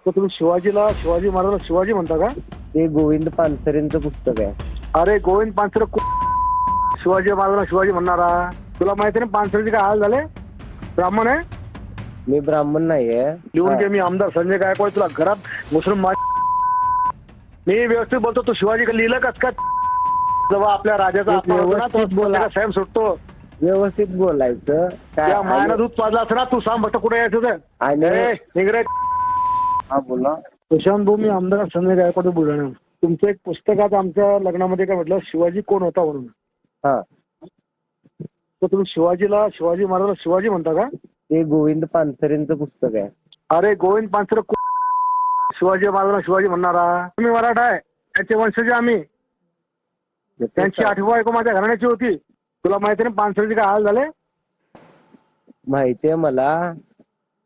तर तुम्ही शिवाजी महाराजांना शिवाजी म्हणता का? ते गोविंद पानसरेंचं पुस्तक आहे. अरे गोविंद पानसरे शिवाजी महाराजांना शिवाजी म्हणणारा. तुला माहिती आहे ना पानसरेचे काय हाल झाले? ब्राह्मण आहे. मी ब्राह्मण नाहीये. लिहून घे. मी आमदार संजय गायकवाड तुला घरात घुसून मी व्यवस्थित बोलतो. तू शिवाजी का लिहिलं का? जेव्हा आपल्या राजाचा अपमान होतो ना तो बोलायला साहेब सुटतो. व्यवस्थित बोलायचं. त्या मायानं दूध पाजला असं ना. तू सांग फक्त कुठे यायचं ते. आणि इंग्रज. हा बोला. प्रशांत भाऊ, मी आमदार संजय गायकवाड बुलढाणा. तुमचं एक पुस्तकात आमच्या लग्नामध्ये काय म्हटलं, शिवाजी कोण होता म्हणून. हा. तर तुम्ही शिवाजी महाराजांना शिवाजी म्हणता का? ते गोविंद पानसरेंचं पुस्तक आहे. अरे गोविंद पानसरे शिवाजी महाराजांना शिवाजी म्हणणारा. तुम्ही मराठा आहे. त्याचे वंशज आम्ही. त्यांची आठवी बायको माझ्या घराण्याची होती. तुला माहिती आहे ना पानसरेचे काय हाल झाले? माहितीये मला.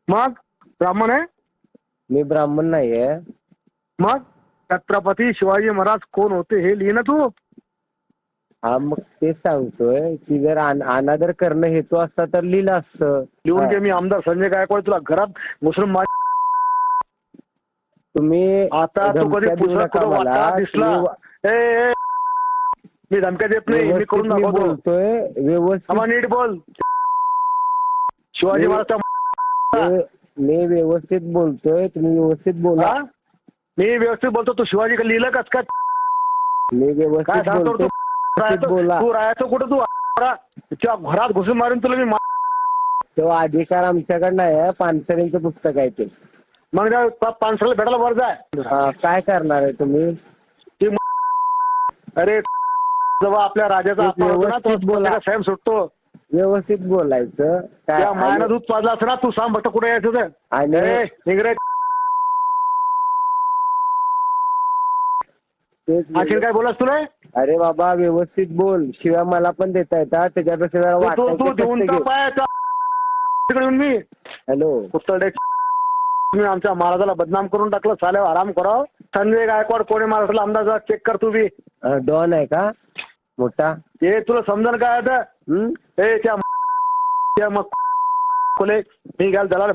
मग ब्राह्मण आहे. मी ब्राह्मण नाहीये. मग छत्रपती शिवाजी महाराज कोण होते हे लिहि ना तू. हा मग तेच सांगतोय की जर अनादर करणं हेतू असता तर लिहिलं असतं. लिहून घे. मी आमदार संजय गायकवाड तुला घरात घुसून तुम्ही आता तू कधी दिसला. मी धमक्या देत नाही. मी करून बोलतोय व्यवस्थित. नीट बोल. शिवाजी महाराज मी व्यवस्थित बोलतोय. तुम्ही व्यवस्थित बोला. मी व्यवस्थित बोलतो. तू शिवाजी का लिहिलं कस का? मी व्यवस्थित बोलतो. बोला. तू राहायचं कुठं? तू घरात घुसून मारून तुला मी तो अधिकार आमच्याकडे आहे. पानसरेंचं पुस्तक आहे ते. मग पानसरेला भेटायला वर जाय. काय करणार आहे तुम्ही? अरे जेव्हा आपल्या राजाचा अपमान होतो ना तो बोलायला साहेब सुटतो. व्यवस्थित बोलायचं. त्या मायानं दूध पाजला असं ना. तू सांग फक्त कुठे यायचं ते. आणि इंग्रज. आणखीन काय बोलास तुला? अरे बाबा व्यवस्थित बोल. शिवाय मला पण देता येतात. त्याच्यापेक्षा जरा मी हॅलो कुत्तडे. तुम्ही आमच्या महाराजाला बदनाम करून टाकलं. साल्यावर आराम करावं. संजय गायकवाड कोणी महाराष्ट्राला आमदार चेक कर. तू बी डॉन आहे का मोठा? ते तुला समजन काय आता? त्या मग खोले मी घ्याल दलाल.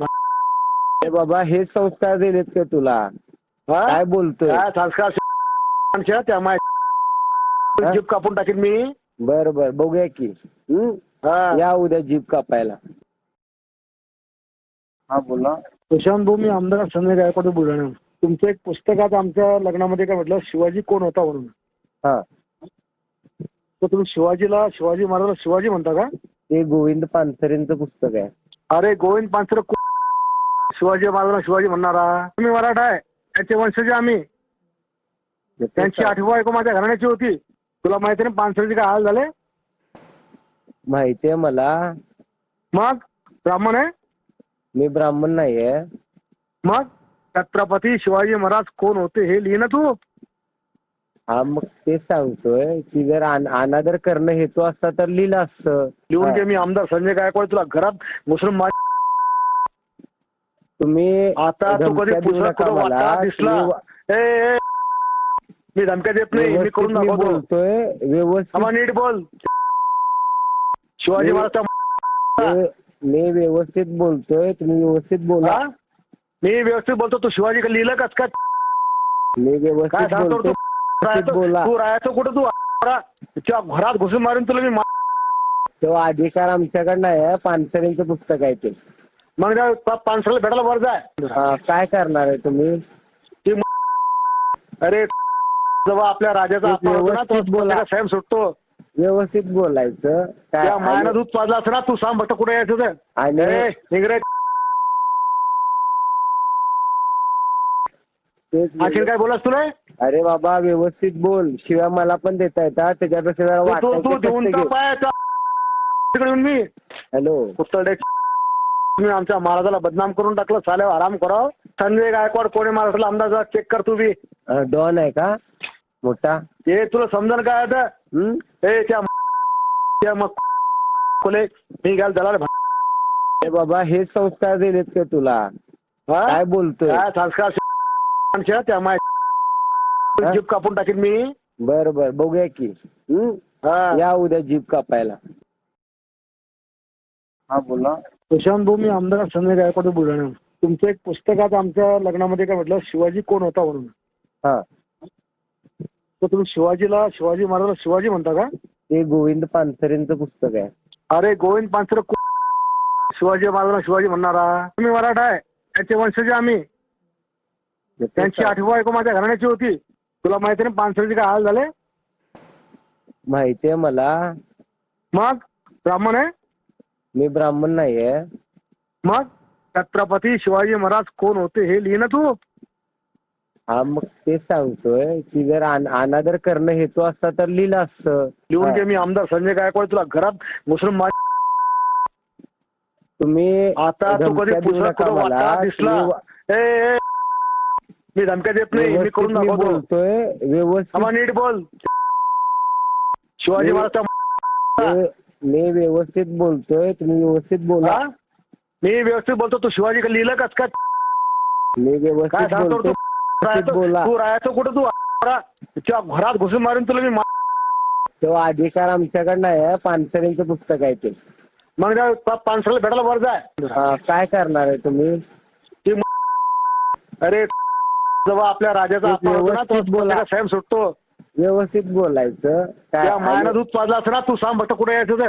बाबा हे संस्कार दिलेत का तुला? काय बोलतोय? काय संस्कार? त्या माय जीप कापून टाकीन मी. बरं बरं बघूया की. या उद्या जीप कापायला. हा बोला. प्रशांत भाऊ, मी आमदार संजय गायकवाड बुलढाणा. तुमचं एक पुस्तकात आमच्या लग्नामध्ये काय म्हटलं, शिवाजी कोण होता म्हणून. हा. तर तुम्ही शिवाजी महाराजांना शिवाजी म्हणता का? ते गोविंद पानसरेंचं पुस्तक आहे. अरे गोविंद पानसरे शिवाजी महाराजांना शिवाजी म्हणणारा. तुम्ही मराठा आहे. त्याचे वंशज आम्ही. त्यांची आठवी बायको माझ्या घराण्याची होती. तुला माहिती आहे ना पानसरेचे काय हाल झाले? माहितीये मला. मग ब्राह्मण आहे. मी ब्राह्मण नाहीये. मग छत्रपती शिवाजी महाराज कोण होते हे लिहि ना तू. हा मग तेच सांगतोय की जर अनादर करणं हेतू असता तर लिहिलं असतं. लिहून घे. मी आमदार संजय गायकवाड तुला घरात घुसून तुम्ही आता तू कधी दिसला. मी धमक्या देत नाही. मी करून बोलतोय व्यवस्थित. नीट बोल. शिवाजी महाराज मी व्यवस्थित बोलतोय. तुम्ही व्यवस्थित बोला. मी व्यवस्थित बोलतो. तू शिवाजी का लिहिलं कस का? मी व्यवस्थित बोलतो. बोला. तू राहायचं कुठं? तू घरात घुसून मारून तुला मी. तो अधिकार आमच्याकडे आहे. पानसरेंचं पुस्तक आहे ते. मग पानसरेला भेटायला वर जाय. काय करणार आहे तुम्ही? अरे जेव्हा आपल्या राजाचा अपमान होतो ना तो बोलायला साहेब सुटतो. व्यवस्थित बोलायचं. त्या मायानं दूध पाजला असं ना. तू सांग फक्त कुठे यायचं ते. आणि इंग्रज. आणखीन काय बोलास तुला? अरे बाबा व्यवस्थित बोल. शिवाय मला पण देता येतात. त्याच्यापेक्षा जरा मी हॅलो कुत्तडे. तुम्ही आमच्या महाराजाला बदनाम करून टाकलं. साल्यावर आराम करावं. संजय गायकवाड कोणी महाराष्ट्राला आमदार चेक कर. तू बी डॉन आहे का मोठा? ते तुला समजन काय आता? त्या मग खोले मी घ्याल दलाल. बाबा हे संस्कार दिलेत का तुला? काय बोलतोय? काय संस्कार? त्या माय जीप कापून टाकीन मी. बरं बरं बघूया की. या उद्या जीप कापायला. हा बोला. प्रशांत भाऊ, मी आमदार संजय गायकवाड बुलढाणा. तुमचं एक पुस्तकात आमच्या लग्नामध्ये काय म्हटलं, शिवाजी कोण होता म्हणून. हा. तर तुम्ही शिवाजी महाराजाला शिवाजी म्हणता का? ते गोविंद पानसरेंचं पुस्तक आहे. अरे गोविंद पानसरे शिवाजी महाराजांना शिवाजी म्हणणारा. तुम्ही मराठा आहे, त्याचे वंशज आम्ही. त्यांची आठवी बायको माझ्या घराण्याची होती. तुला माहिती नाही पानसरेचे काय हाल झाले? माहितीये मला. मग ब्राह्मण आहे? मी ब्राह्मण नाहीये. मग छत्रपती शिवाजी महाराज कोण होते हे लिहि ना तू. हा, मग तेच सांगतोय की जर अनादर करणं हेतू असता तर लिहिलं असतं. लिहून घे. मी आमदार संजय गायकवाड तुला घरात मुसलमान. तुम्ही आता तू कधी पुस्तक दिसला? ए, मी धमक्या देत नाही. मी करून दाखवतो. बोलतोय व्यवस्थित. नीट बोल. शिवाजी महाराज मी व्यवस्थित बोलतोय, तुम्ही व्यवस्थित बोला. मी व्यवस्थित बोलतो. तू शिवाजी लिहिलं कस काय? मी व्यवस्थित बोलतो. बोला. तू राहायचं कुठं? तू घरात घुसून मारून तुला मी. तो अधिकार आमच्याकडे नाही. पानसरेंचं पुस्तक आहे ते. मग पानसरेला भेटायला वर जाय. काय करणार आहे तुम्ही? अरे जेव्हा आपल्या राजाचा बोला साहेब सुटतो. व्यवस्थित बोलायचं. त्या मायानं दूध पाजला असं ना. तू सांग बघ कुठे यायचं ते.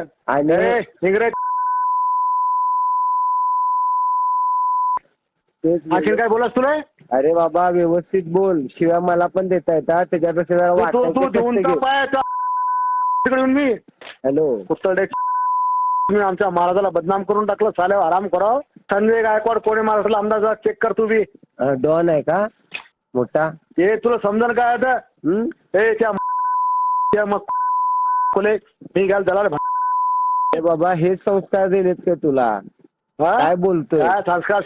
आणखीन काय बोलास तुला? अरे बाबा व्यवस्थित बोल. शिवाय मला पण देता येतात. त्याच्यापेक्षा जरा मी. हॅलो. तुम्ही आमच्या महाराजाला बदनाम करून टाकलं. साल्यावर आराम करावं. संजय गायकवाड कोणी महाराष्ट्राला आमदार चेक कर. तू बी डॉन आहे का मोठा? ते तुला समजन काय आता? मग खोले मी घ्याल दलाल. बाबा हे संस्कार दिलेत का तुला? काय बोलतोय? काय संस्कार?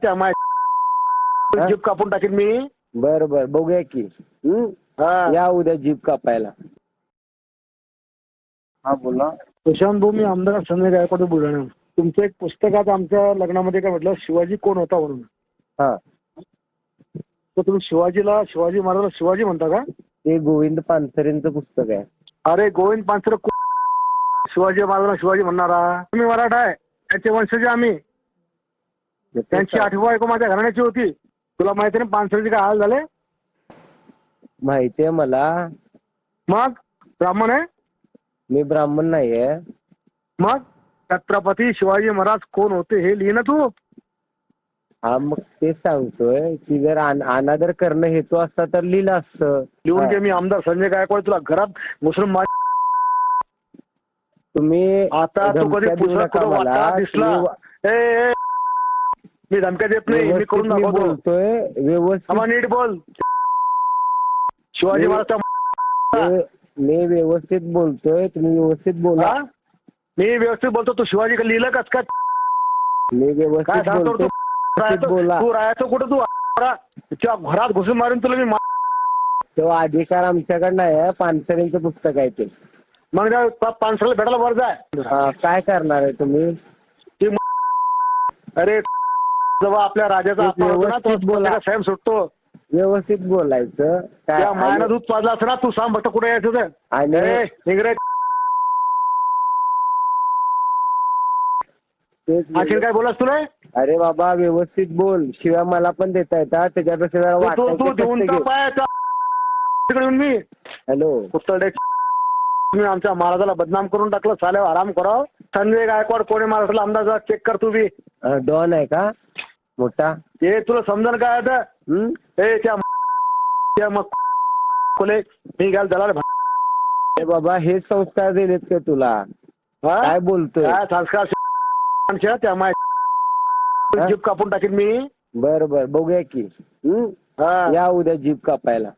त्या माय जीप कापून टाकीन मी. बरं बरं बघूया की. या उद्या जीप कापायला. हा बोला. प्रशांत भाऊ, मी आमदार संजय गायकवाड बुलढाणा. तुमचं एक पुस्तकात आमच्या लग्नामध्ये काय म्हटलं, शिवाजी कोण होता म्हणून. हा. तर तुम्ही शिवाजी महाराजाला शिवाजी म्हणता का? ते गोविंद पानसरेंचं पुस्तक आहे. अरे गोविंद पानसरे शिवाजी महाराजांना शिवाजी म्हणणारा. तुम्ही मराठा आहे, त्याचे वंशज आम्ही. त्यांची आठवी बायको माझ्या घराण्याची होती. तुला माहिती नाही पानसरेचे काय हाल झाले? माहितीये मला. मग ब्राह्मण आहे? मी ब्राह्मण नाहीये. मग छत्रपती शिवाजी महाराज कोण होते हे लिहि ना तू. हा, मग तेच सांगतोय की जर अनादर करणं हेतू असता तर लिहिलं असतं. लिहून घे. मी आमदार संजय गायकवाड तुला घरात मुसलमान. तुम्ही आता तू कधी पुस्तक दिसला? मी धमक्या देत नाही. मी करून बोलतोय व्यवस्थित. नीट बोल. शिवाजी महाराज मी व्यवस्थित बोलतोय, तुम्ही व्यवस्थित बोला. मी व्यवस्थित बोलतो. तू शिवाजी लिहिलं कस काय? मी व्यवस्थित बोलतो. बोला. तू राहायचं कुठं? तू घरात घुसून मारून तुला मी. तो अधिकार आमच्याकडे नाही. पानसरेंचं पुस्तक आहे ते. मग पानसरेला भेटायला वर जाय. काय करणार आहे तुम्ही? अरे जेव्हा आपल्या राजाचा बोला साहेब सुटतो. व्यवस्थित बोलायचं. त्या मायानं दूध पाजला असं ना. तू सांग बघ कुठे यायचं ते. आणखीन काय बोलास तुला? अरे बाबा व्यवस्थित बोल. शिवाय मला पण देता येतात. त्याच्यापेक्षा जरा मी. हॅलो. तुम्ही आमच्या महाराजाला बदनाम करून टाकलं. साल्यावर आराम करावं. संजय गायकवाड कोणी महाराष्ट्राला आमदार चेक कर. तू बी डॉन आहे का मोठा? ते तुला समजन काय आता? मग खोले मी घ्याल दलाल. बाबा हे संस्कार दिलेत का तुला? काय बोलतोय? काय संस्कार? त्या माय जीप कापून टाकीन मी. बरं बरं बघूया की. या उद्या जीप कापायला.